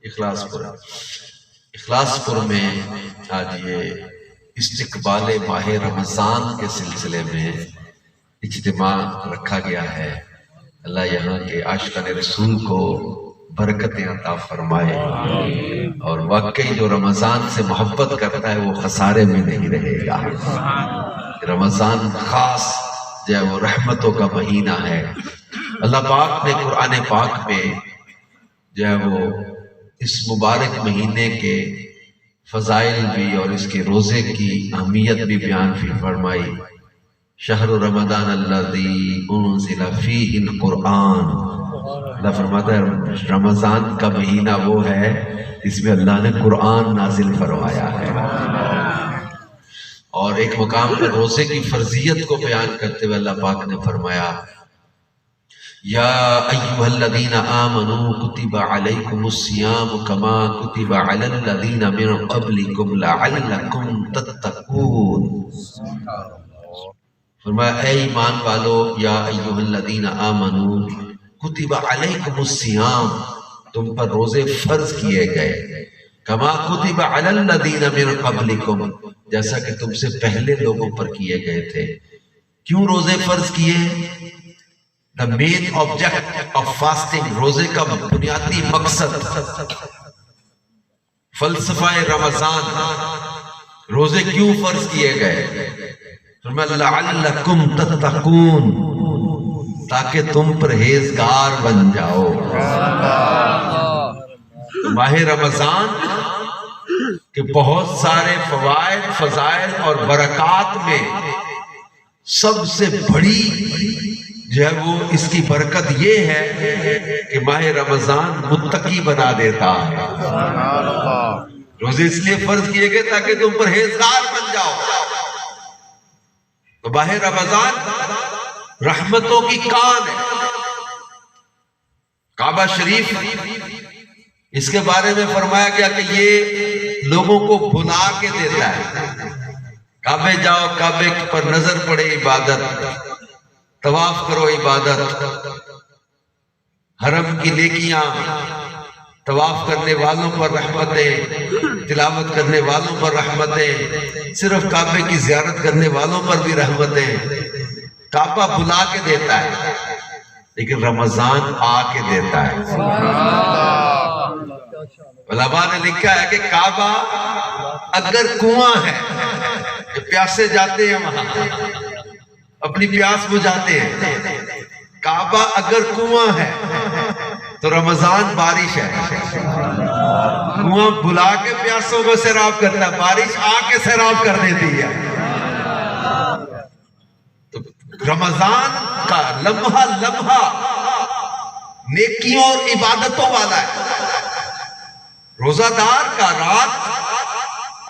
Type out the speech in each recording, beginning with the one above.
اخلاص پور میں آج یہ استقبال ماہ رمضان کے سلسلے میں اجتماع رکھا گیا ہے۔ اللہ یہاں کے عاشقان رسول کو برکتیں عطا فرمائے، اور واقعی جو رمضان سے محبت کرتا ہے وہ خسارے میں نہیں رہے گا۔ رمضان خاص جو ہے وہ رحمتوں کا مہینہ ہے۔ اللہ پاک نے قرآن پاک میں جو ہے وہ اس مبارک مہینے کے فضائل بھی اور اس کے روزے کی اہمیت بھی بیان فرمائی۔ شہر رمضان الذی انزل فیہ القرآن، اللہ فرماتا ہے رمضان کا مہینہ وہ ہے اس میں اللہ نے قرآن نازل فرمایا ہے۔ اور ایک مقام پر روزے کی فرضیت کو بیان کرتے ہوئے اللہ پاک نے فرمایا یا ایھا الذین آمنوا کتب علیکم الصیام کما کتب علی الذین من قبلکم لعلکم تتقون۔ فرمایا اے ایمان والو، یا ایھا الذین آمنوا کتب علیکم الصیام، تم پر روزے فرض کیے گئے، کما کتب علی الذین من قبلکم، جیسا کہ تم سے پہلے لوگوں پر کیے گئے تھے۔ کیوں روزے فرض کیے؟ The main object of fasting، روزے کا بنیادی مقصد، فلسفہ رمضان، روزے کیوں فرض کیے گئے؟ فرمایا لعلکم تتقون، تاکہ تم پرہیزگار بن جاؤ۔ ماہ رمضان کے بہت سارے فوائد، فضائل اور برکات میں سب سے بڑی جو ہے وہ اس کی برکت یہ ہے کہ ماہ رمضان متقی بنا دیتا ہے۔ روزے اس لیے فرض کیے گئے تاکہ تم پرہیزگار بن جاؤ۔ تو ماہ رمضان رحمتوں کی کان ہے۔ کعبہ شریف اس کے بارے میں فرمایا گیا کہ یہ لوگوں کو بھلا کے دیتا ہے۔ کعبے جاؤ، کعبے پر نظر پڑے عبادت، طواف کرو عبادت، حرم کی نیکیاں، طواف کرنے والوں پر رحمتیں، تلاوت کرنے والوں پر رحمتیں، صرف کعبے کی زیارت کرنے والوں پر بھی رحمتیں۔ کعبہ بلا کے دیتا ہے لیکن رمضان آ کے دیتا ہے۔ علماء نے لکھا ہے کہ کعبہ اگر کنواں ہے، پیاسے جاتے ہیں وہاں اپنی پیاس بجھاتے ہیں، کعبہ اگر کنواں ہے تو رمضان بارش ہے۔ کنواں بلا کے پیاسوں کو سیراب کرتا ہے، بارش آ کے سیراب کر دیتی ہے۔ تو رمضان کا لمحہ لمحہ نیکیوں اور عبادتوں والا ہے۔ روزہ دار کا رات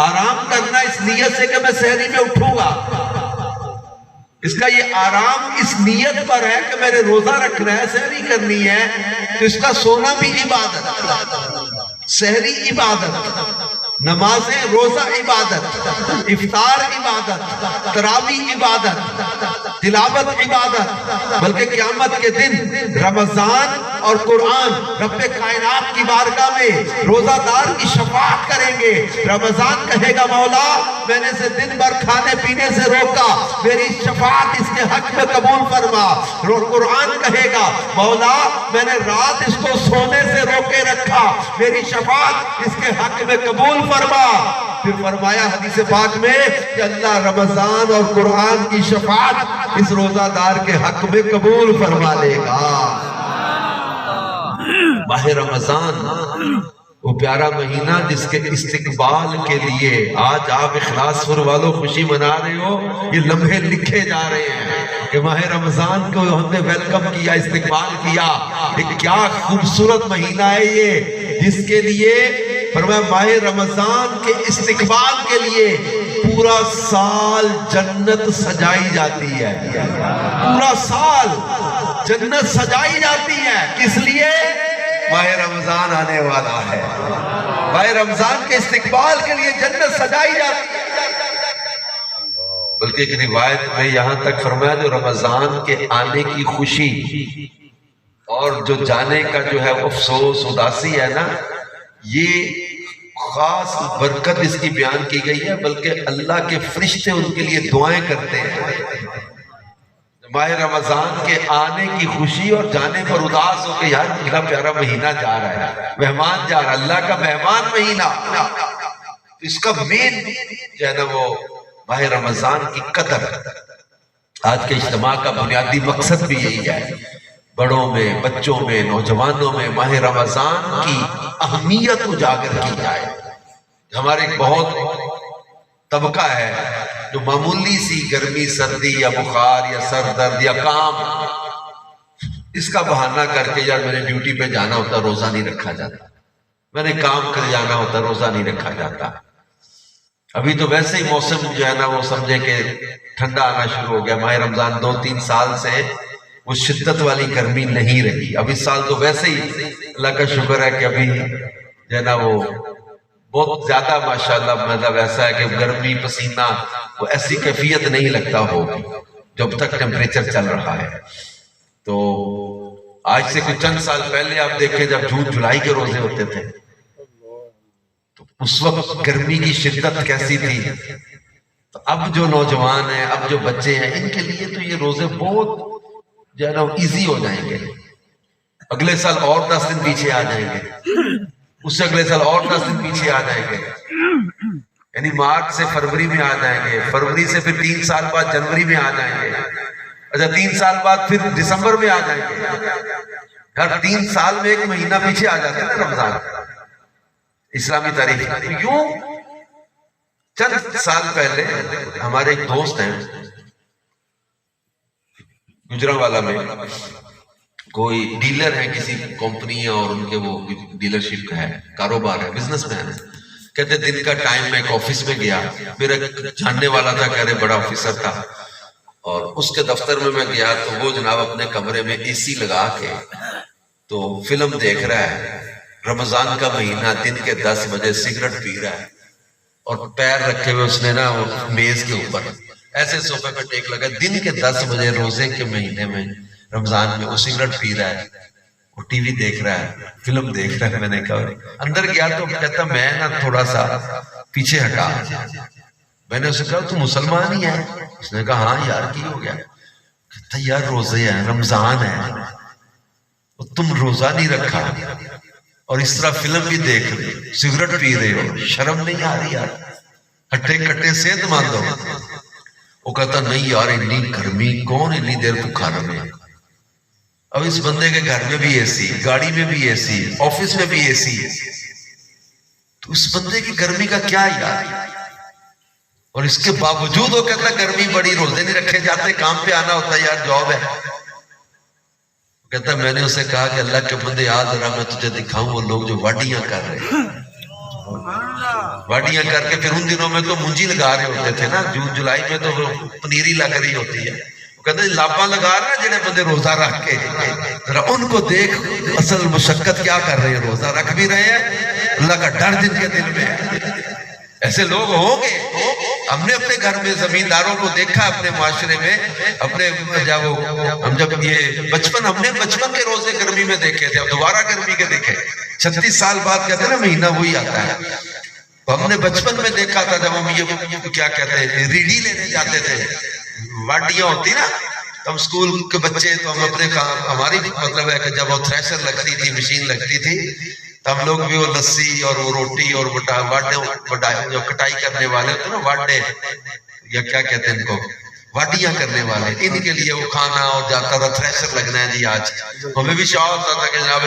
آرام کرنا اس نیت سے کہ میں سحری میں اٹھوں گا، اس کا یہ آرام اس نیت پر ہے کہ میں نے روزہ رکھنا ہے، سحری کرنی ہے، تو اس کا سونا بھی عبادت، سحری عبادت، نمازیں روزہ عبادت، افطار عبادت، تراویح عبادت، تلاوت عبادت۔ بلکہ قیامت کے دن رمضان اور قرآن رب کائنات کی بارگاہ میں روزہ دار کی شفاعت کریں گے۔ رمضان کہے گا مولا میں نے اسے دن بھر کھانے پینے سے روکا، میری شفاعت اس کے حق میں قبول فرما۔ قرآن کہے گا مولا میں نے رات اس کو سونے سے روکے رکھا، میری شفاعت اس کے حق میں قبول فرما۔ پھر فرمایا حدیث پاک میں کہ اللہ رمضان اور قرآن کی شفاعت اس روزہ دار کے حق میں قبول فرما لے گا۔ ماہ رمضان وہ پیارا مہینہ جس کے استقبال کے لیے آج آپ اخلاص پور والوں خوشی منا رہے ہو، یہ لمحے لکھے جا رہے ہیں کہ ماہ رمضان کو ہم نے ویلکم کیا، استقبال کیا۔ کیا خوبصورت مہینہ ہے یہ، جس کے لیے فرمایا ماہ رمضان کے استقبال کے لیے پورا سال جنت سجائی جاتی ہے۔ پورا سال جنت سجائی جاتی ہے، کس لیے؟ ماہ رمضان آنے والا ہے، ماہ رمضان کے استقبال کے لیے جنت سجائی جاتی ہے۔ بلکہ ایک روایت میں یہاں تک فرمایا جو رمضان کے آنے کی خوشی اور جو جانے کا جو ہے افسوس اداسی ہے نا، یہ خاص برکت اس کی بیان کی گئی ہے، بلکہ اللہ کے فرشتے ان کے لیے دعائیں کرتے ہیں ماہ رمضان کے آنے کی خوشی اور جانے پر اداس ہو کے، یار میرا پیارا مہینہ جا رہا ہے، مہمان جا رہا ہے، اللہ کا مہمان مہینہ، اس کا مین جو ہے نا وہ ماہ رمضان کی قدر۔ آج کے اجتماع کا بنیادی مقصد بھی یہی ہے، بڑوں میں، بچوں میں، نوجوانوں میں ماہ رمضان کی اہمیت اجاگر کی جائے۔ ہمارے ایک بہت طبقہ ہے جو معمولی سی گرمی، سردی یا بخار یا سر درد یا کام، اس کا بہانہ کر کے یار میں نے ڈیوٹی پہ جانا ہوتا روزہ نہیں رکھا جاتا، میں نے کام کر جانا ہوتا روزہ نہیں رکھا جاتا۔ ابھی تو ویسے ہی موسم جو ہے نا وہ سمجھے کہ ٹھنڈا آنا شروع ہو گیا، ماہ رمضان 2-3 سال سے وہ شدت والی گرمی نہیں رہی۔ اب اس سال تو ویسے ہی اللہ کا شکر ہے کہ ابھی جو ہے نا وہ بہت زیادہ ماشاءاللہ مطلب ایسا ہے کہ گرمی پسینہ وہ ایسی کیفیت نہیں لگتا ہوگی جب تک ٹیمپریچر چل رہا ہے۔ تو آج سے کچھ چند سال پہلے آپ دیکھیں جب جون جولائی کے روزے ہوتے تھے تو اس وقت گرمی کی شدت کیسی تھی۔ تو اب جو نوجوان ہیں، اب جو بچے ہیں، ان کے لیے تو یہ روزے بہت جو ہے نا ایزی ہو جائیں گے۔ اگلے سال اور 10 دن پیچھے آ جائیں گے، اس سے اگلے سال اور 10 دن پیچھے آ جائیں گے، یعنی مارچ سے فروری میں آ جائیں گے، فروری سے پھر 3 سال بعد جنوری میں آ جائیں گے، اچھا 3 سال بعد پھر دسمبر میں آ جائیں گے۔ ہر 3 سال میں 1 مہینہ پیچھے آ جاتا ہے نا رمضان اسلامی تاریخ۔ یوں چند سال پہلے ہمارے ایک دوست ہیں گجرانوالہ میں، کوئی ڈیلر ہے کسی کمپنی اور ان کے وہ ڈیلرشپ کا ہے، کاروبار ہے، بزنس مین ہے۔ کہتے دن کا ٹائم میں ایک آفس میں گیا، میرا جاننے والا تھا، کہہ رہے بڑا آفیسر تھا، اور اس کے دفتر میں گیا تو وہ جناب اپنے کمرے میں اے سی لگا کے تو فلم دیکھ رہا ہے، رمضان کا مہینہ، دن کے 10 بجے سگریٹ پی رہا ہے، اور پیر رکھے ہوئے اس نے نا میز کے اوپر ایسے صوفے پہ ٹیک لگا، دن کے 10 بجے روزے کے مہینے میں رمضان میں وہ سگریٹ پی رہا ہے، وہ ٹی وی دیکھ رہا ہے، فلم دیکھ رہا ہے۔ میں نے کہا اندر گیا تو کہتا میں نا تھوڑا سا پیچھے ہٹا، میں نے اسے کہا تو مسلمان ہی ہے؟ اس نے کہا ہاں یار کی ہو گیا؟ کہتا یار روزے ہیں، رمضان ہے، تم روزہ نہیں رکھا اور اس طرح فلم بھی دیکھ رہے، سگریٹ پی رہے ہو، شرم نہیں آ رہی یار؟ ہٹے کٹے صحت مند ہو۔ وہ کہتا نہیں یار اتنی گرمی کون اتنی دیر بھوکا رہے۔ اب اس بندے کے گھر میں بھی اے سی، گاڑی میں بھی اے سی، آفس میں بھی اے سی، تو اس بندے کی گرمی کا کیا یار؟ اور اس کے باوجود وہ کہتا گرمی بڑی، روزے نہیں رکھے جاتے، کام پہ آنا ہوتا ہے یار، جاب ہے۔ کہتا میں نے اسے کہا کہ اللہ کے بندے آ ذرا میں تجھے دکھاؤں وہ لوگ جو واڈیاں کر رہے ہیں، واڈیاں کر کے پھر ان دنوں میں تو منجی لگا رہے ہوتے تھے نا، جون جولائی میں تو پنیری لگ رہی ہوتی ہے، وہ کہتے ہیں لابا لگا رہے ہیں جنہیں بندے روزہ رکھ کے، ذرا ان کو دیکھ اصل مشقت کیا کر رہے ہیں، روزہ رکھ بھی رہے ہیں، اللہ کا ڈر جن کے دل میں ہے۔ ایسے لوگ ہوں گے، ہم نے اپنے گھر میں زمینداروں کو دیکھا، اپنے معاشرے میں، اپنے جب یہ ہم نے بچپن کے روزے گرمی میں دیکھے تھے، اب دوبارہ گرمی کے دیکھے، 36 سال بعد کہتے ہیں نا مہینہ وہی آتا ہے، تو ہم نے بچپن میں دیکھا تھا جب ہم یہ کیا کہتے ہیں ریڑھی لینے جاتے تھے، واڈیاں ہوتی نا، ہم اسکول کے بچے تو ہم اپنے ہماری مطلب ہے کہ جب وہ تھریشر لگتی تھی، مشین لگتی تھی، تو ہم لوگ بھی وہ لسی اور وہ روٹی اور واڈے جو کٹائی کرنے والے ہوتے نا، واڈے یا کیا کہتے ہیں ان کو، واڈیاں کرنے والے، ان کے لیے وہ کھانا اور جاتا تھا تھریشر لگنا ہے جی آج، ہمیں بھی شوق ہوتا تھا کہ جناب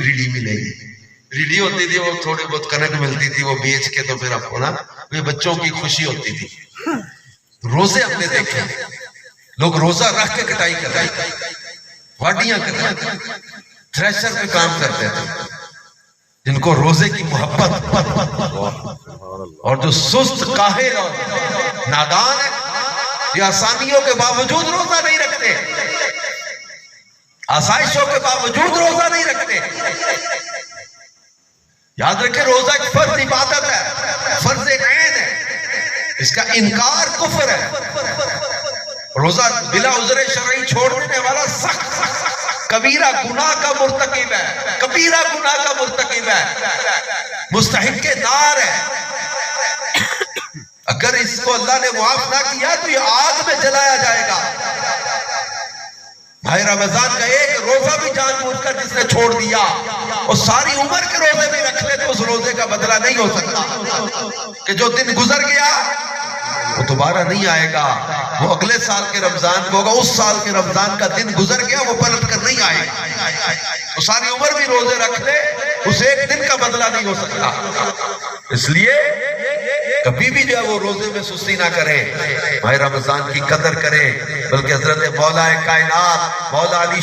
ریڑھی ملے گی، ریڑھی ہوتی تھی، وہ تھوڑی بہت کنک ملتی تھی، وہ بیچ کے تو پھر آپ کو نا یہ بچوں کی خوشی ہوتی تھی۔ روزے ہم نے دیکھے، لوگ روزہ رکھ کے کٹائی کرتے تھے، واڈیاں کرتے تھے، تھریشر پہ کام کرتے تھے، جن کو روزے کی محبت، اور جو سست کاہل اور نادان ہے یہ آسانیوں کے باوجود روزہ نہیں رکھتے، آسائشوں کے باوجود روزہ نہیں رکھتے۔ یاد رکھیں روزہ ایک فرض عبادت ہے، فرض عین ہے، اس کا انکار کفر ہے۔ روزہ بلا عذر شرعی چھوڑ دینے والا سخت کبیرہ گناہ کا مرتکب ہے، کبیرہ گناہ کا مرتکب ہے، مستحق نار ہے. اگر اس کو اللہ نے معاف نہ کیا تو یہ آگ میں جلایا جائے گا. بھائی رمضان کا ایک روزہ بھی جان بوجھ کر جس نے چھوڑ دیا اور ساری عمر کے روزے بھی رکھ لے تو اس روزے کا بدلہ نہیں ہو سکتا. کہ جو دن گزر گیا وہ دوبارہ نہیں آئے گا، وہ اگلے سال کے رمضان کو ہوگا. اس سال کے رمضان کا دن گزر گیا، وہ پلٹ کر نہیں آئے گا. تو ساری عمر بھی روزے رکھ لے، اس ایک دن کا بدلہ نہیں ہو سکتا. اس لیے کبھی بھی جو ہے وہ روزے میں سستی نہ کرے، بھائی رمضان کی قدر کرے. بلکہ حضرت مولا کائنات مولا علی